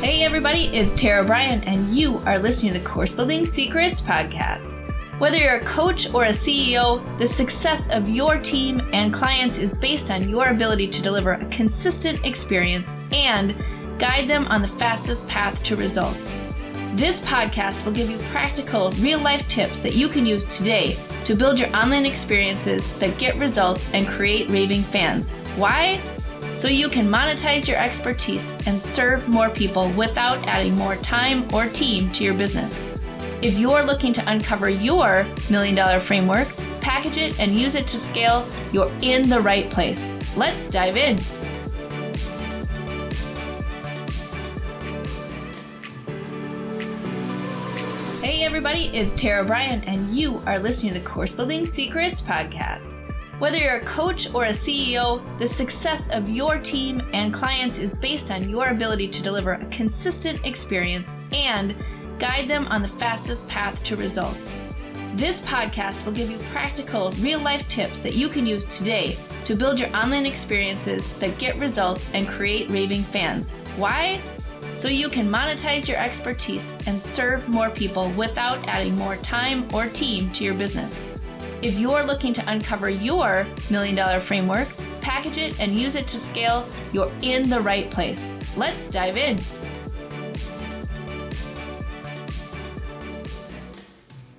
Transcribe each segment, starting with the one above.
Hey everybody, it's Bryan, and you are listening to the Course Building Secrets podcast. Whether you're a coach or a CEO, the success of your team and clients is based on your ability to deliver a consistent experience and guide them on the fastest path to results. This podcast will give you practical, real-life tips that you can use today to build your online experiences that get results and create raving fans. Why? So you can monetize your expertise and serve more people without adding more time or team to your business. If you're looking to uncover your $1 million framework, package it, and use it to scale, you're in the right place. Let's dive in. Hey everybody, it's Bryan, and you are listening to the Course Building Secrets podcast. Whether you're a coach or a CEO, the success of your team and clients is based on your ability to deliver a consistent experience and guide them on the fastest path to results. This podcast will give you practical, real-life tips that you can use today to build your online experiences that get results and create raving fans. Why? So you can monetize your expertise and serve more people without adding more time or team to your business. If you're looking to uncover your $1 million framework, package it, and use it to scale, you're in the right place. Let's dive in.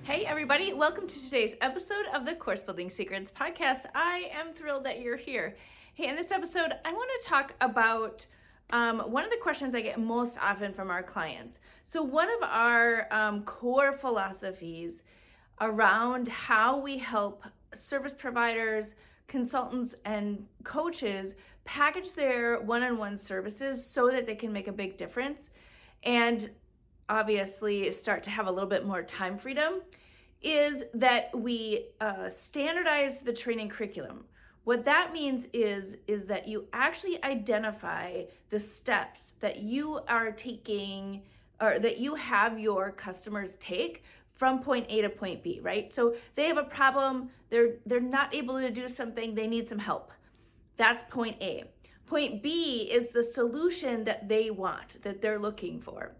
Hey everybody, welcome to today's episode of the Course Building Secrets podcast. I am thrilled that you're here. Hey, in this episode, I want to talk about one of the questions I get most often from our clients. So one of our core philosophies around how we help service providers, consultants, and coaches package their one-on-one services so that they can make a big difference and obviously start to have a little bit more time freedom is that we standardize the training curriculum. What that means is that you actually identify the steps that you are taking or that you have your customers take from point A to point B, right? So they have a problem, they're not able to do something, they need some help. That's point A. Point B is the solution that they want, that they're looking for.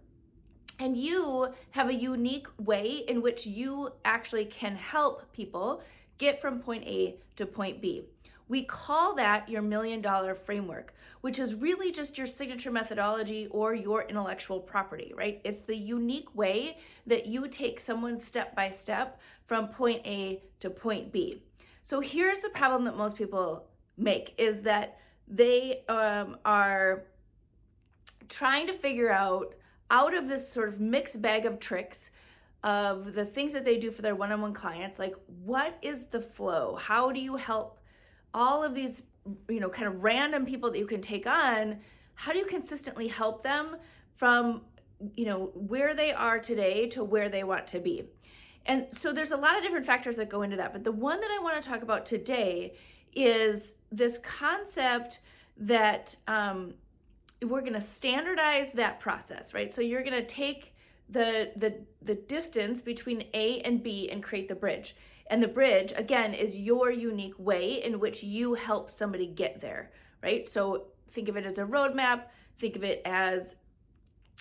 And you have a unique way in which you actually can help people get from point A to point B. We call that your $1 million framework, which is really just your signature methodology or your intellectual property, right? It's the unique way that you take someone step by step from point A to point B. So here's the problem that most people make is that they are trying to figure out of this sort of mixed bag of tricks of the things that they do for their one-on-one clients, like what is the flow? How do you help all of these, kind of random people that you can take on? How do you consistently help them from, where they are today to where they want to be? And so there's a lot of different factors that go into that. But the one that I want to talk about today is this concept that we're going to standardize that process, right? So you're going to take the distance between A and B and create the bridge. And the bridge, again, is your unique way in which you help somebody get there, right? So think of it as a roadmap, think of it as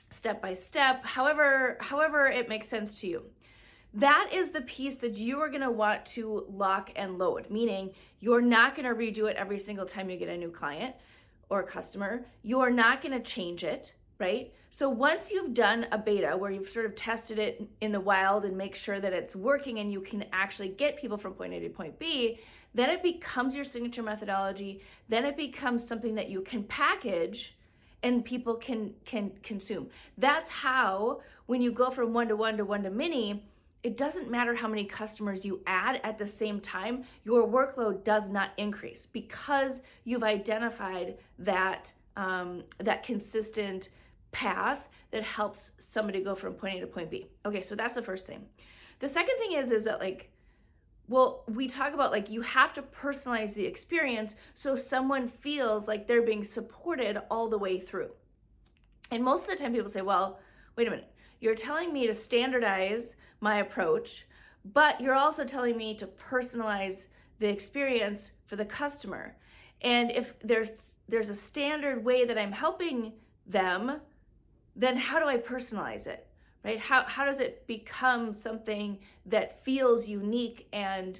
step by step, however it makes sense to you. That is the piece that you are gonna want to lock and load, meaning you're not gonna redo it every single time you get a new client or customer. You're not gonna change it, right? So once you've done a beta where you've sort of tested it in the wild and make sure that it's working and you can actually get people from point A to point B, then it becomes your signature methodology. Then it becomes something that you can package and people can consume. That's how, when you go from one-to-one to one-to-many, it doesn't matter how many customers you add at the same time, your workload does not increase because you've identified that consistent path that helps somebody go from point A to point B. Okay, so that's the first thing. The second thing is that we talk about you have to personalize the experience so someone feels like they're being supported all the way through. And most of the time people say, well, wait a minute, you're telling me to standardize my approach, but you're also telling me to personalize the experience for the customer. And if there's a standard way that I'm helping them, then how do I personalize it, right? How does it become something that feels unique and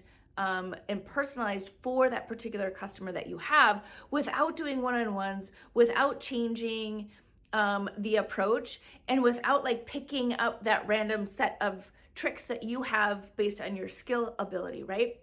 personalized for that particular customer that you have, without doing one-on-ones, without changing the approach, and without like picking up that random set of tricks that you have based on your skill ability, right?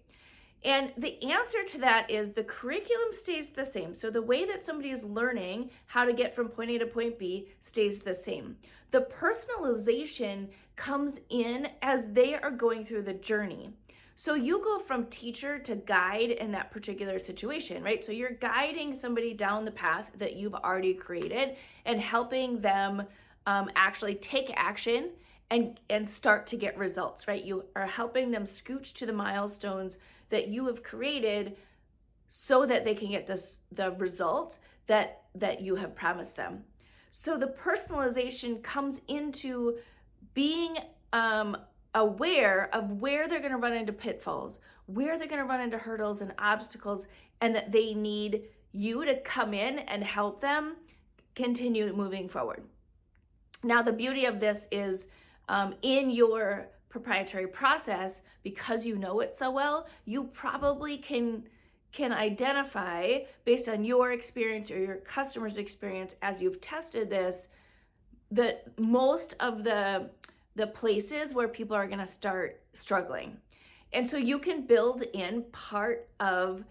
And the answer to that is the curriculum stays the same. So the way that somebody is learning how to get from point A to point B stays the same. The personalization comes in as they are going through the journey. So you go from teacher to guide in that particular situation, right? So you're guiding somebody down the path that you've already created and helping them actually take action and start to get results, right? You are helping them scooch to the milestones that you have created so that they can get the result that you have promised them. So the personalization comes into being aware of where they're going to run into pitfalls, where they're going to run into hurdles and obstacles, and that they need you to come in and help them continue moving forward. Now, the beauty of this is in your proprietary process, because you know it so well, you probably can identify, based on your experience or your customer's experience as you've tested this, that most of the places where people are going to start struggling. And so you can build in part of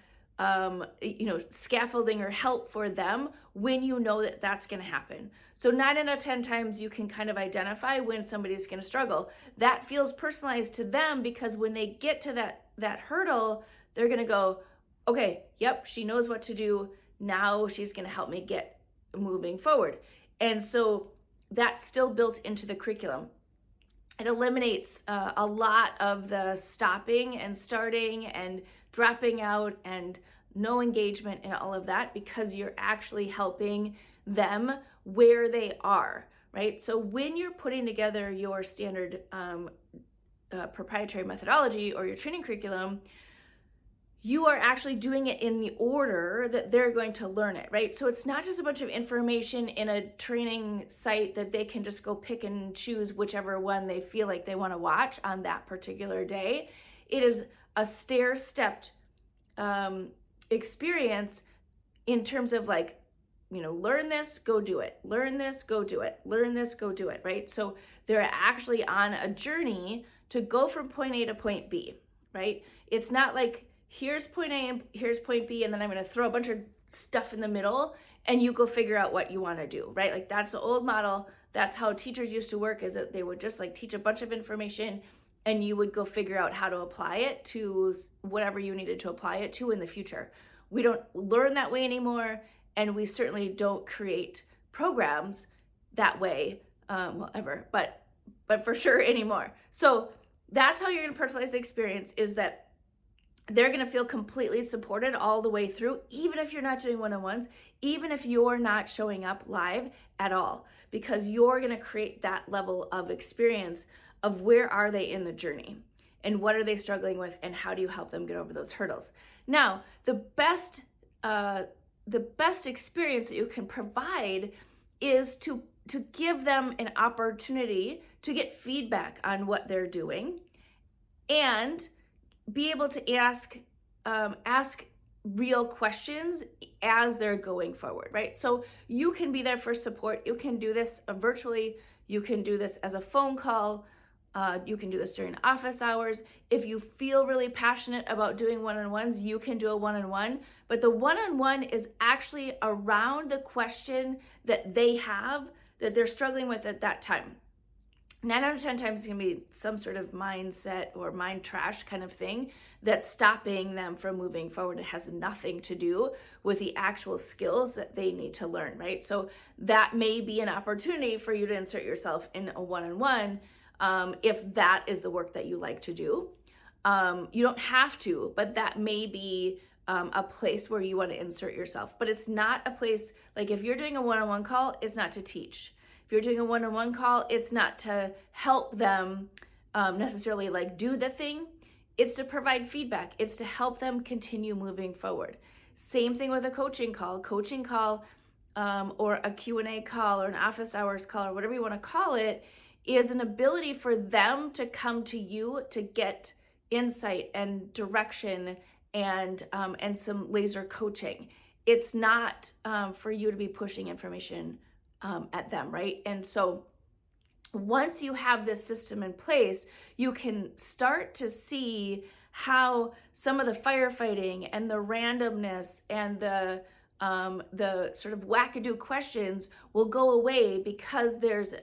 scaffolding or help for them when you know that that's going to happen. So 9 out of 10 times you can kind of identify when somebody's going to struggle. That feels personalized to them, because when they get to that hurdle, they're going to go, okay, yep, she knows what to do. Now she's going to help me get moving forward. And so that's still built into the curriculum. It eliminates a lot of the stopping and starting and dropping out and no engagement and all of that, because you're actually helping them where they are, right? So when you're putting together your standard proprietary methodology or your training curriculum, you are actually doing it in the order that they're going to learn it, right? So it's not just a bunch of information in a training site that they can just go pick and choose whichever one they feel like they want to watch on that particular day. It is a stair-stepped experience in terms of like, learn this, go do it. Learn this, go do it. Learn this, go do it, right? So they're actually on a journey to go from point A to point B, right? It's not like, here's point A and here's point B, and then I'm going to throw a bunch of stuff in the middle and you go figure out what you want to do, right? Like that's the old model. That's how teachers used to work, is that they would just like teach a bunch of information and you would go figure out how to apply it to whatever you needed to apply it to in the future. We don't learn that way anymore, and we certainly don't create programs that way, ever, but for sure anymore. So that's how you're going to personalize the experience, is that they're going to feel completely supported all the way through, even if you're not doing one-on-ones, even if you're not showing up live at all, because you're going to create that level of experience of where are they in the journey and what are they struggling with and how do you help them get over those hurdles. Now, the best experience that you can provide is to give them an opportunity to get feedback on what they're doing and be able to ask real questions as they're going forward, right? So you can be there for support. You can do this virtually. You can do this as a phone call. You can do this during office hours. If you feel really passionate about doing one-on-ones, you can do a one-on-one. But the one-on-one is actually around the question that they have, that they're struggling with at that time. 9 out of 10 times it's going to be some sort of mindset or mind trash kind of thing that's stopping them from moving forward. It has nothing to do with the actual skills that they need to learn, right? So that may be an opportunity for you to insert yourself in a one-on-one if that is the work that you like to do. You don't have to, but that may be a place where you want to insert yourself. But it's not a place, like if you're doing a one-on-one call, it's not to teach. If you're doing a one-on-one call, it's not to help them necessarily like do the thing. It's to provide feedback. It's to help them continue moving forward. Same thing with a coaching call. Coaching call or a Q&A call or an office hours call or whatever you want to call it, is an ability for them to come to you to get insight and direction and some laser coaching. It's not for you to be pushing information at them, right? And so once you have this system in place, you can start to see how some of the firefighting and the randomness and the sort of wackadoo questions will go away, because there's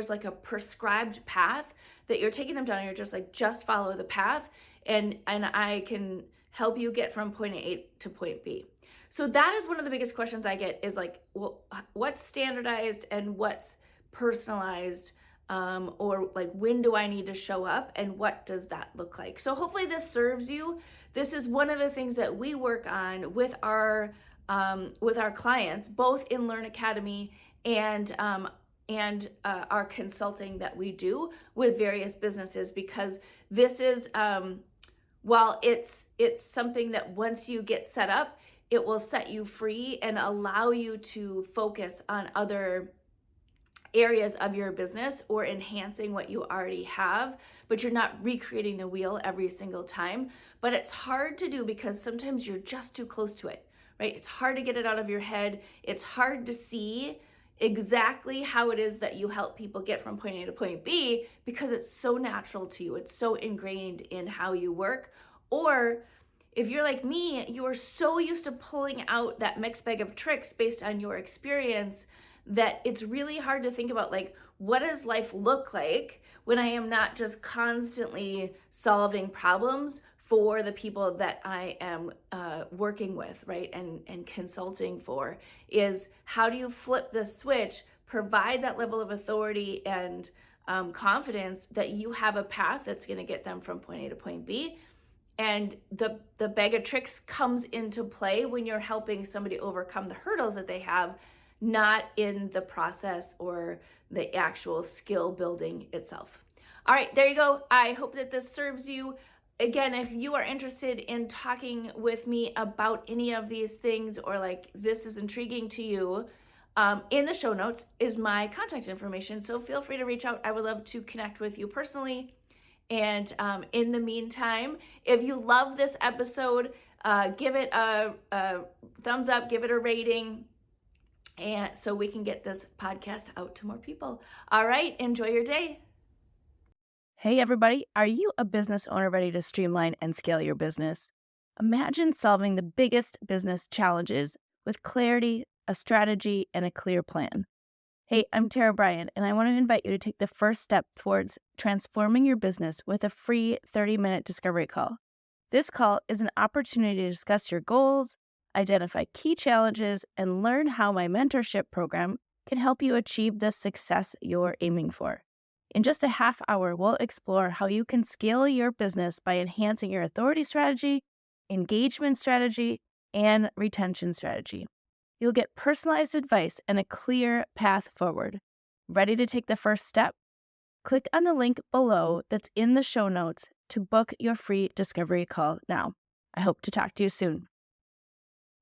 like a prescribed path that you're taking them down, and you're just like, just follow the path, and I can help you get from point A to point B. So that is one of the biggest questions I get, is like, well, what's standardized and what's personalized, or like, when do I need to show up and what does that look like? So hopefully this serves you. This is one of the things that we work on with our clients, both in Learn Academy and our consulting that we do with various businesses, because this is while it's something that once you get set up, it will set you free and allow you to focus on other areas of your business or enhancing what you already have, but you're not recreating the wheel every single time. But it's hard to do because sometimes you're just too close to it, right? It's hard to get it out of your head. It's hard to see exactly how it is that you help people get from point A to point B, because it's so natural to you. It's so ingrained in how you work. Or if you're like me, you are so used to pulling out that mixed bag of tricks based on your experience that it's really hard to think about, like, what does life look like when I am not just constantly solving problems for the people that I am working with, right, and consulting for? Is how do you flip the switch, provide that level of authority and confidence that you have a path that's going to get them from point A to point B. And the bag of tricks comes into play when you're helping somebody overcome the hurdles that they have, not in the process or the actual skill building itself. All right, there you go. I hope that this serves you. Again, if you are interested in talking with me about any of these things, or like this is intriguing to you, in the show notes is my contact information. So feel free to reach out. I would love to connect with you personally. And in the meantime, if you love this episode, give it a thumbs up, give it a rating, and so we can get this podcast out to more people. All right, enjoy your day. Hey everybody, are you a business owner ready to streamline and scale your business? Imagine solving the biggest business challenges with clarity, a strategy, and a clear plan. Hey, I'm Bryan, and I want to invite you to take the first step towards transforming your business with a free 30-minute discovery call. This call is an opportunity to discuss your goals, identify key challenges, and learn how my mentorship program can help you achieve the success you're aiming for. In just a half hour, we'll explore how you can scale your business by enhancing your authority strategy, engagement strategy, and retention strategy. You'll get personalized advice and a clear path forward. Ready to take the first step? Click on the link below that's in the show notes to book your free discovery call now. I hope to talk to you soon.